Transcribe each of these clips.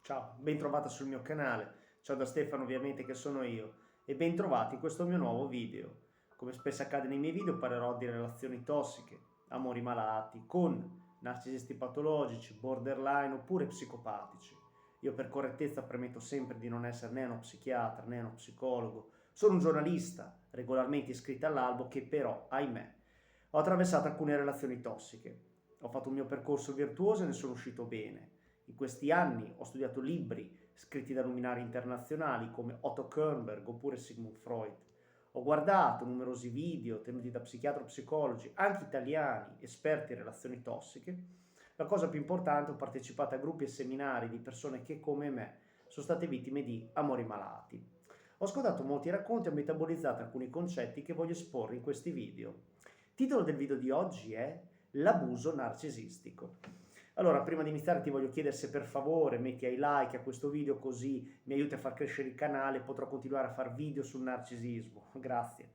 Ciao, ben trovata sul mio canale. Ciao da Stefano, ovviamente, che sono io, e ben trovati in questo mio nuovo video. Come spesso accade nei miei video, parlerò di relazioni tossiche, amori malati, con narcisisti patologici, borderline oppure psicopatici. Io per correttezza premetto sempre di non essere né uno psichiatra né uno psicologo. Sono un giornalista, regolarmente iscritto all'albo, che però, ahimè, ho attraversato alcune relazioni tossiche. Ho fatto un mio percorso virtuoso e ne sono uscito bene. In questi anni ho studiato libri scritti da luminari internazionali come Otto Kernberg oppure Sigmund Freud. Ho guardato numerosi video tenuti da psichiatri e psicologi, anche italiani, esperti in relazioni tossiche. La cosa più importante, ho partecipato a gruppi e seminari di persone che, come me, sono state vittime di amori malati. Ho ascoltato molti racconti e ho metabolizzato alcuni concetti che voglio esporre in questi video. Il titolo del video di oggi è L'abuso narcisistico. Allora, prima di iniziare ti voglio chiedere se per favore metti ai like a questo video, così mi aiuti a far crescere il canale e potrò continuare a fare video sul narcisismo. Grazie.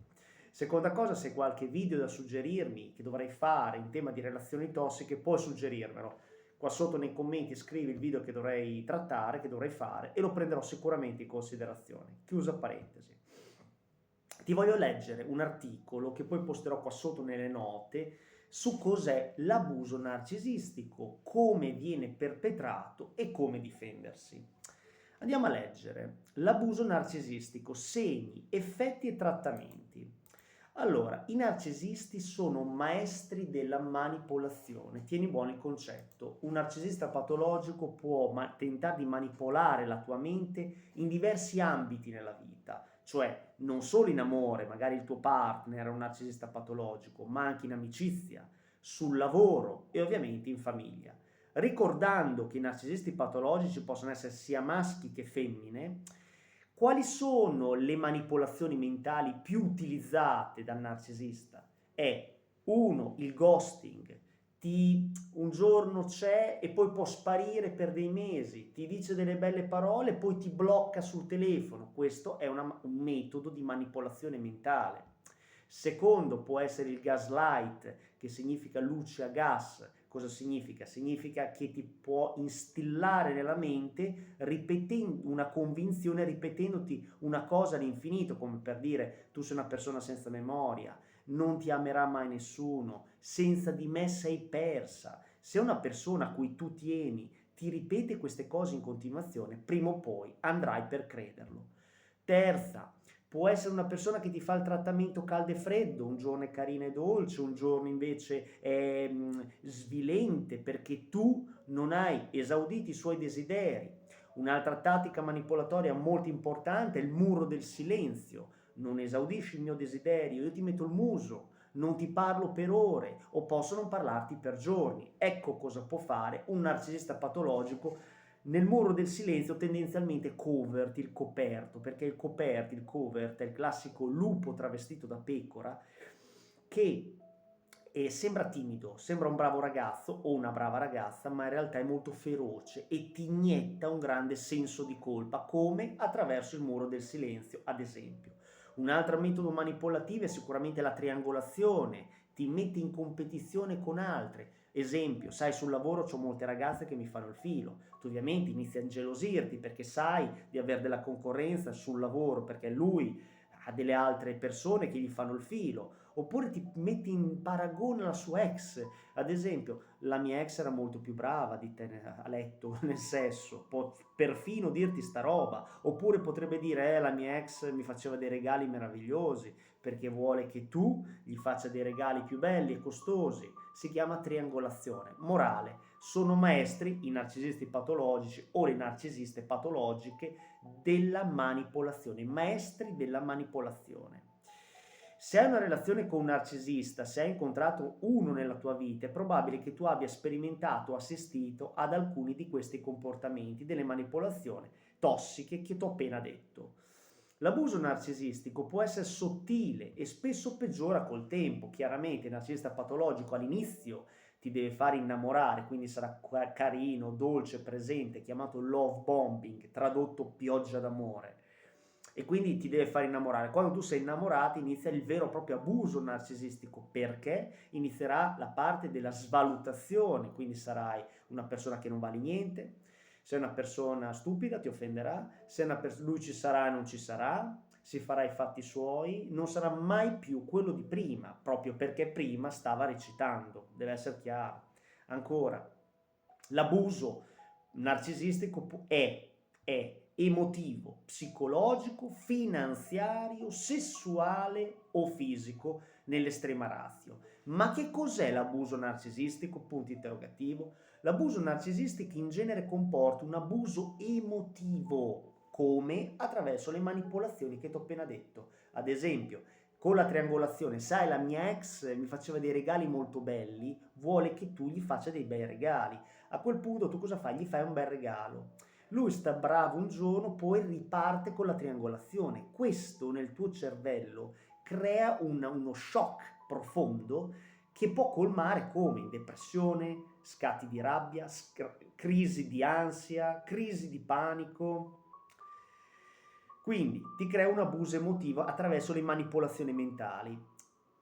Seconda cosa, se hai qualche video da suggerirmi che dovrei fare in tema di relazioni tossiche, puoi suggerirmelo. Qua sotto nei commenti scrivi il video che dovrei trattare, che dovrei fare, e lo prenderò sicuramente in considerazione. Chiusa parentesi. Ti voglio leggere un articolo che poi posterò qua sotto nelle note su cos'è l'abuso narcisistico, come viene perpetrato e come difendersi. Andiamo a leggere. L'abuso narcisistico, segni, effetti e trattamenti. Allora, i narcisisti sono maestri della manipolazione. Tieni buono il concetto. Un narcisista patologico può tentare di manipolare la tua mente in diversi ambiti nella vita, cioè non solo in amore, magari il tuo partner è un narcisista patologico, ma anche in amicizia, sul lavoro e ovviamente in famiglia. Ricordando che i narcisisti patologici possono essere sia maschi che femmine, quali sono le manipolazioni mentali più utilizzate dal narcisista? È 1. Il ghosting. Un giorno c'è e poi può sparire per dei mesi, ti dice delle belle parole e poi ti blocca sul telefono. Questo è un metodo di manipolazione mentale. Secondo può essere il gaslight, che significa luce a gas. Cosa significa? Significa che ti può instillare nella mente ripetendo una convinzione, ripetendoti una cosa all'infinito, come per dire tu sei una persona senza memoria, non ti amerà mai nessuno, senza di me sei persa. Se una persona a cui tu tieni ti ripete queste cose in continuazione, prima o poi andrai per crederlo. Terza, può essere una persona che ti fa il trattamento caldo e freddo, un giorno è carina e dolce, un giorno invece è svilente perché tu non hai esaudito i suoi desideri. Un'altra tattica manipolatoria molto importante è il muro del silenzio. Non esaudisci il mio desiderio, io ti metto il muso, non ti parlo per ore o posso non parlarti per giorni. Ecco cosa può fare un narcisista patologico. Nel muro del silenzio tendenzialmente covert, il coperto, perché il covert è il classico lupo travestito da pecora che sembra timido, sembra un bravo ragazzo o una brava ragazza, ma in realtà è molto feroce e ti inietta un grande senso di colpa, come attraverso il muro del silenzio, ad esempio. Un altro metodo manipolativo è sicuramente la triangolazione, ti metti in competizione con altre. Esempio, sai, sul lavoro c'ho molte ragazze che mi fanno il filo, tu ovviamente inizi a ingelosirti perché sai di avere della concorrenza sul lavoro, perché lui ha delle altre persone che gli fanno il filo, oppure ti metti in paragone la sua ex. Ad esempio, la mia ex era molto più brava di te a letto, nel sesso, può perfino dirti sta roba, oppure potrebbe dire la mia ex mi faceva dei regali meravigliosi perché vuole che tu gli faccia dei regali più belli e costosi. Si chiama triangolazione. Morale, sono maestri i narcisisti patologici o le narcisiste patologiche della manipolazione, maestri della manipolazione. Se hai una relazione con un narcisista, se hai incontrato uno nella tua vita, è probabile che tu abbia sperimentato o assistito ad alcuni di questi comportamenti, delle manipolazioni tossiche che ti ho appena detto. L'abuso narcisistico può essere sottile e spesso peggiora col tempo. Chiaramente il narcisista patologico all'inizio ti deve fare innamorare, quindi sarà carino, dolce, presente, chiamato love bombing, tradotto pioggia d'amore. E quindi ti deve fare innamorare. Quando tu sei innamorato inizia il vero e proprio abuso narcisistico, perché inizierà la parte della svalutazione, quindi sarai una persona che non vale niente, Se è una persona stupida ti offenderà, se lui ci sarà e non ci sarà, si farà i fatti suoi, non sarà mai più quello di prima, proprio perché prima stava recitando, deve essere chiaro. Ancora, l'abuso narcisistico è emotivo, psicologico, finanziario, sessuale o fisico nell'estrema ratio. Ma che cos'è l'abuso narcisistico? Punto interrogativo. L'abuso narcisistico in genere comporta un abuso emotivo, come attraverso le manipolazioni che ti ho appena detto. Ad esempio, con la triangolazione, sai, la mia ex mi faceva dei regali molto belli, vuole che tu gli faccia dei bei regali. A quel punto tu cosa fai? Gli fai un bel regalo. Lui sta bravo un giorno, poi riparte con la triangolazione. Questo nel tuo cervello crea uno shock profondo che può colmare come depressione, scatti di rabbia, crisi di ansia, crisi di panico. Quindi ti crea un abuso emotivo attraverso le manipolazioni mentali,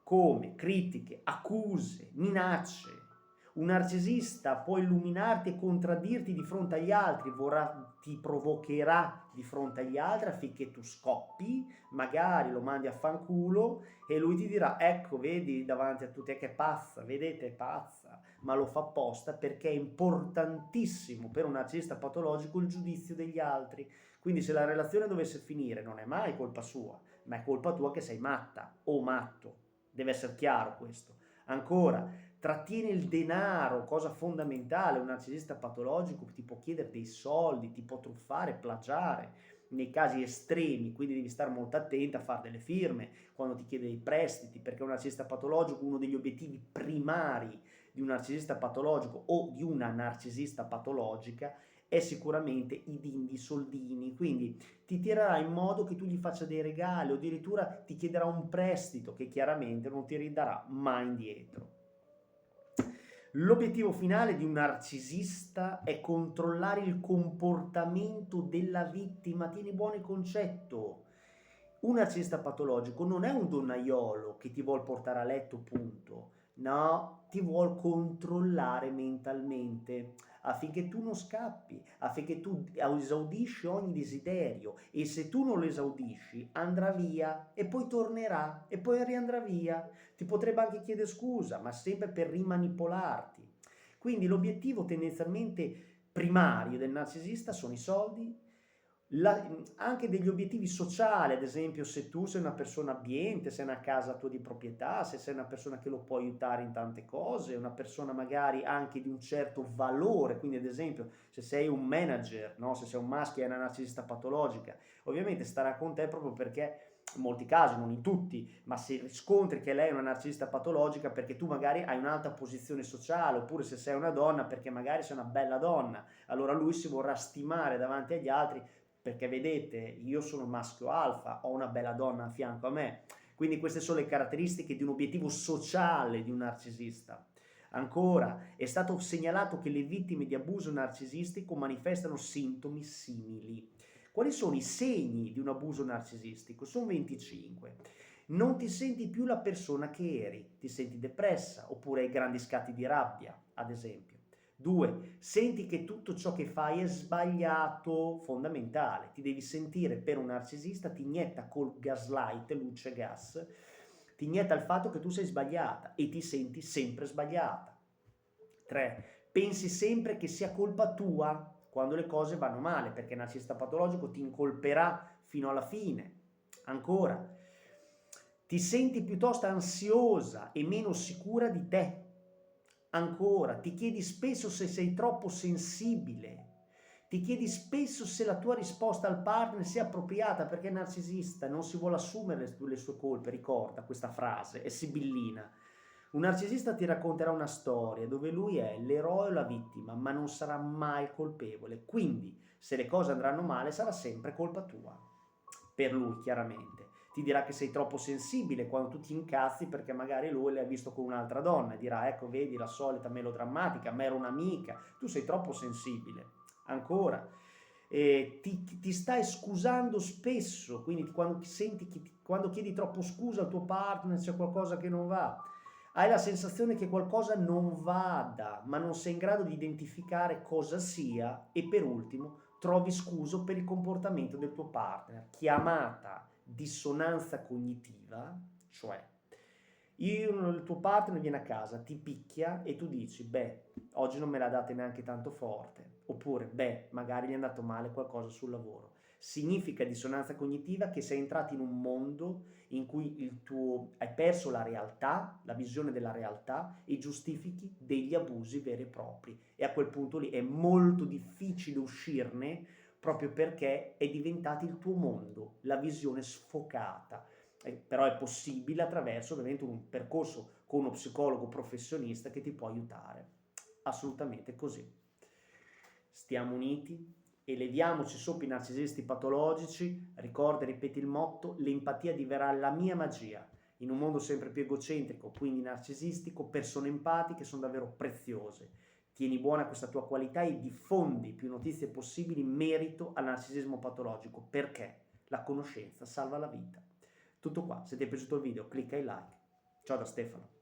come critiche, accuse, minacce. Un narcisista può illuminarti e contraddirti di fronte agli altri, ti provocherà di fronte agli altri affinché tu scoppi, magari lo mandi a fanculo e lui ti dirà: ecco, vedi davanti a tutti che è pazza, vedete, è pazza, ma lo fa apposta perché è importantissimo per un narcisista patologico il giudizio degli altri. Quindi se la relazione dovesse finire non è mai colpa sua, ma è colpa tua che sei matta o matto. Deve essere chiaro questo. Ancora, trattiene il denaro, cosa fondamentale. Un narcisista patologico ti può chiedere dei soldi, ti può truffare, plagiare, nei casi estremi, quindi devi stare molto attento a fare delle firme quando ti chiede dei prestiti, perché un narcisista patologico, uno degli obiettivi primari di un narcisista patologico o di una narcisista patologica è sicuramente i dindi soldini, quindi ti tirerà in modo che tu gli faccia dei regali o addirittura ti chiederà un prestito che chiaramente non ti ridarà mai indietro. L'obiettivo finale di un narcisista è controllare il comportamento della vittima, tieni buono il concetto. Un narcisista patologico non è un donnaiolo che ti vuol portare a letto, punto. No, ti vuol controllare mentalmente affinché tu non scappi, affinché tu esaudisci ogni desiderio e se tu non lo esaudisci andrà via e poi tornerà e poi riandrà via. Ti potrebbe anche chiedere scusa, ma sempre per rimanipolarti. Quindi l'obiettivo tendenzialmente primario del narcisista sono i soldi, anche degli obiettivi sociali, ad esempio se tu sei una persona abbiente, sei una casa tua di proprietà, se sei una persona che lo può aiutare in tante cose, una persona magari anche di un certo valore, quindi ad esempio se sei un manager, no? Se sei un maschio e una narcisista patologica, ovviamente starà con te proprio perché in molti casi, non in tutti, ma se riscontri che lei è una narcisista patologica perché tu magari hai un'alta posizione sociale, oppure se sei una donna perché magari sei una bella donna, allora lui si vorrà stimare davanti agli altri perché vedete, io sono maschio alfa, ho una bella donna a fianco a me, quindi queste sono le caratteristiche di un obiettivo sociale di un narcisista. Ancora, è stato segnalato che le vittime di abuso narcisistico manifestano sintomi simili. Quali sono i segni di un abuso narcisistico? Sono 25. Non ti senti più la persona che eri, ti senti depressa oppure hai grandi scatti di rabbia, ad esempio. 2. Senti che tutto ciò che fai è sbagliato, fondamentale. Ti devi sentire per un narcisista, ti inietta col gaslight, luce gas, ti inietta il fatto che tu sei sbagliata e ti senti sempre sbagliata. 3. Pensi sempre che sia colpa tua quando le cose vanno male, perché il narcisista patologico ti incolperà fino alla fine. Ancora, ti senti piuttosto ansiosa e meno sicura di te. Ancora, ti chiedi spesso se sei troppo sensibile, ti chiedi spesso se la tua risposta al partner sia appropriata, perché il narcisista non si vuole assumere le sue colpe, ricorda questa frase, è sibillina. Un narcisista ti racconterà una storia dove lui è l'eroe o la vittima, ma non sarà mai colpevole, quindi se le cose andranno male sarà sempre colpa tua, per lui chiaramente. Ti dirà che sei troppo sensibile quando tu ti incazzi perché magari lui l'ha visto con un'altra donna e dirà: ecco, vedi la solita melodrammatica, ma era un'amica, tu sei troppo sensibile. Ancora, ti stai scusando spesso, quindi quando chiedi troppo scusa al tuo partner c'è qualcosa che non va. Hai la sensazione che qualcosa non vada, ma non sei in grado di identificare cosa sia e per ultimo trovi scuso per il comportamento del tuo partner, chiamata dissonanza cognitiva, cioè il tuo partner viene a casa, ti picchia e tu dici, beh, oggi non me la date neanche tanto forte, oppure, beh, magari gli è andato male qualcosa sul lavoro. Significa dissonanza cognitiva che sei entrato in un mondo in cui hai perso la realtà, la visione della realtà e giustifichi degli abusi veri e propri. E a quel punto lì è molto difficile uscirne proprio perché è diventato il tuo mondo, la visione sfocata. Però è possibile attraverso ovviamente un percorso con uno psicologo professionista che ti può aiutare. Assolutamente così. Stiamo uniti, eleviamoci sopra i narcisisti patologici, ricorda e ripeti il motto, l'empatia diverrà la mia magia. In un mondo sempre più egocentrico, quindi narcisistico, persone empatiche sono davvero preziose. Tieni buona questa tua qualità e diffondi più notizie possibili in merito al narcisismo patologico, perché la conoscenza salva la vita. Tutto qua, se ti è piaciuto il video clicca il like. Ciao da Stefano.